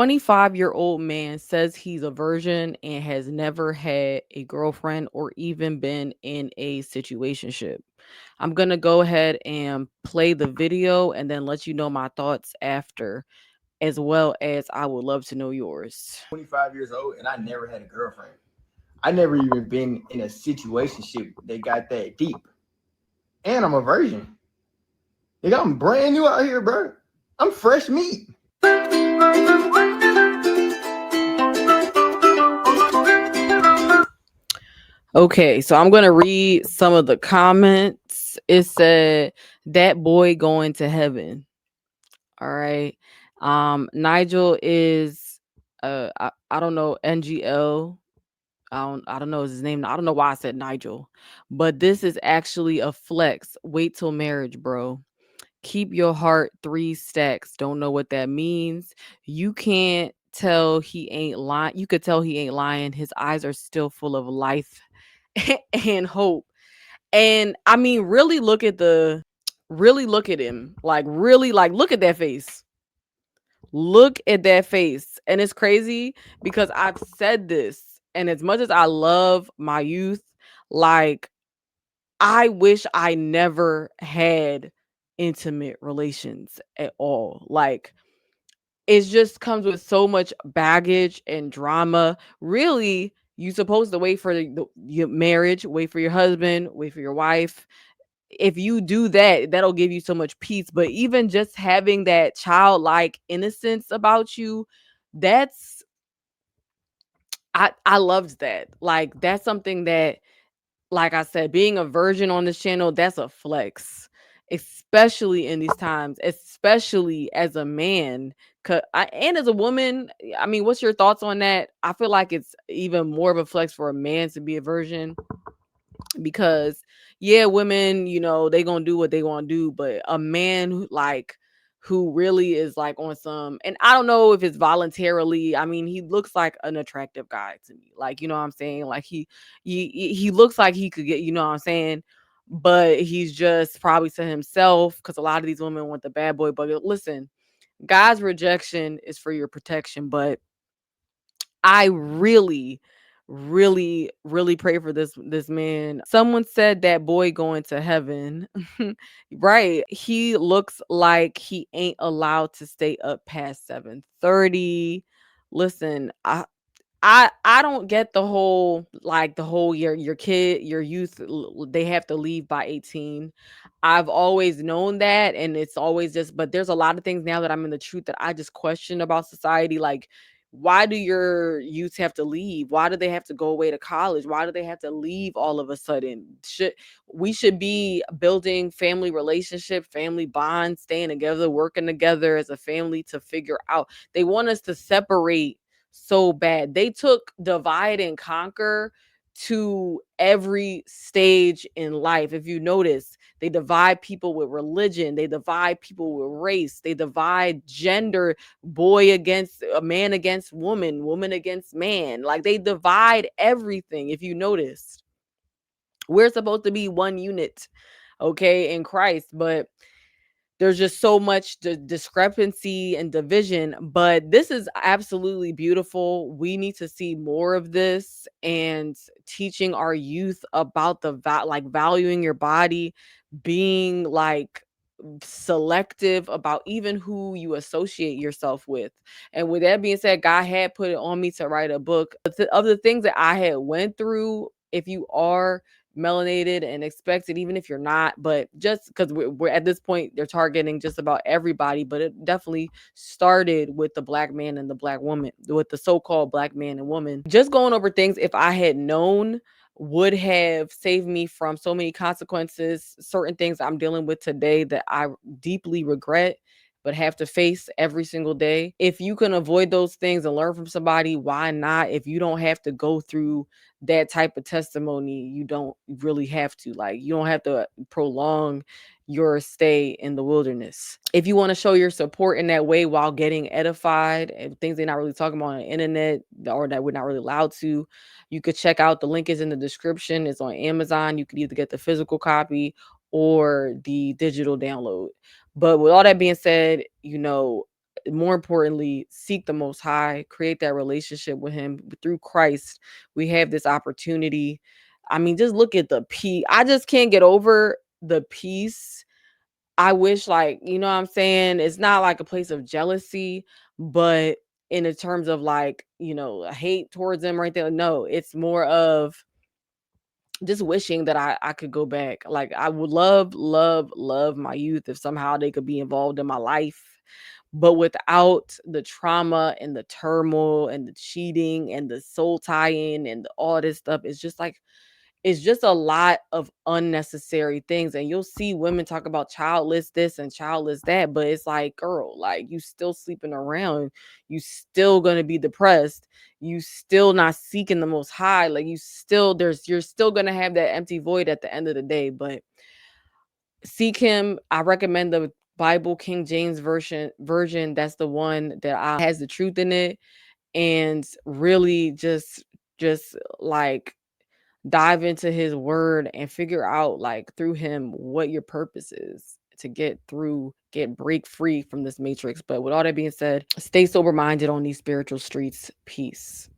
25-year-old man says he's a virgin and has never had a girlfriend or even been in a situationship. I'm going to go ahead and play the video and then let you know my thoughts after, as well as I would love to know yours. 25 years old and I never had a girlfriend. I never even been in a situationship that got that deep. And I'm a virgin. Nigga, I'm brand new out here, bro. I'm fresh meat. Okay, so I'm going to read some of the comments. It said, that boy going to heaven. All right. Nigel is I don't know, NGL. I don't know his name. I don't know why I said Nigel. But this is actually a flex. Wait till marriage, bro. Keep your heart 3 stacks. Don't know what that means. You can't tell he ain't lying. You could tell he ain't lying. His eyes are still full of life and hope. And I mean, really look at him. Like really like look at that face. Look at that face. And it's crazy because I've said this. And as much as I love my youth, like I wish I never had intimate relations at all. Like it just comes with so much baggage and drama. Really, you supposed to wait for your marriage, wait for your husband, wait for your wife. If you do that, that'll give you so much peace. But even just having that childlike innocence about you, that's I loved that. Like that's something that, like I said, being a virgin on this channel, that's a flex, especially in these times, especially as a man. And as a woman, I mean, what's your thoughts on that? I feel like it's even more of a flex for a man to be a virgin because, yeah, women, they gonna do what they want to do, but a man who really is like on some, and I don't know if it's voluntarily. I mean, he looks like an attractive guy to me. Like, you know what I'm saying? Like he looks like he could get, you know what I'm saying? But he's just probably to himself because a lot of these women want the bad boy. But listen, God's rejection is for your protection. But I really, really, really pray for this man. Someone said that boy going to heaven. Right. He looks like he ain't allowed to stay up past 7:30. Listen, I don't get the whole your kid, your youth, they have to leave by 18. I've always known that, and it's always just, but there's a lot of things now that I'm in the truth that I just question about society. Like, why do your youth have to leave? Why do they have to go away to college? Why do they have to leave all of a sudden? We should be building family relationship, family bonds, staying together, working together as a family to figure out. They want us to separate so bad. They took divide and conquer to every stage in life. If you notice, they divide people with religion, they divide people with race, they divide gender, boy against a man against woman, woman against man. Like they divide everything. If you notice, we're supposed to be one unit, okay, in Christ, but there's just so much discrepancy and division. But this is absolutely beautiful. We need to see more of this and teaching our youth about like valuing your body, being like selective about even who you associate yourself with. And with that being said, God had put it on me to write a book of the things that I had went through. If you are melanated and expected, even if you're not, but just because we're at this point, they're targeting just about everybody. But it definitely started with the black man and the black woman, with the so-called black man and woman. Just going over things, if I had known, would have saved me from so many consequences, certain things I'm dealing with today that I deeply regret but have to face every single day. If you can avoid those things and learn from somebody, why not? If you don't have to go through that type of testimony, you don't really have to. Like, you don't have to prolong your stay in the wilderness. If you want to show your support in that way while getting edified and things they're not really talking about on the internet or that we're not really allowed to, you could check out, the link is in the description. It's on Amazon. You could either get the physical copy or the digital download. But with all that being said, more importantly, seek the Most High, create that relationship with Him through Christ. We have this opportunity. I mean, just look at the peace. I just can't get over the peace. I wish, like, you know what I'm saying? It's not like a place of jealousy, but in the terms of like, hate towards them right there. No, it's more of just wishing that I could go back. Like, I would love my youth if somehow they could be involved in my life, but without the trauma and the turmoil and the cheating and the soul tying and all this stuff. It's just a lot of unnecessary things. And you'll see women talk about childless this and childless that, but it's like, girl, like, you still sleeping around, you still gonna be depressed, you still not seeking the Most High, like, you're still gonna have that empty void at the end of the day. But seek Him. I recommend the Bible King James version. That's the one that has the truth in it. And really just like dive into His word and figure out, like, through Him what your purpose is to break free from this matrix. But with all that being said, stay sober minded on these spiritual streets. Peace.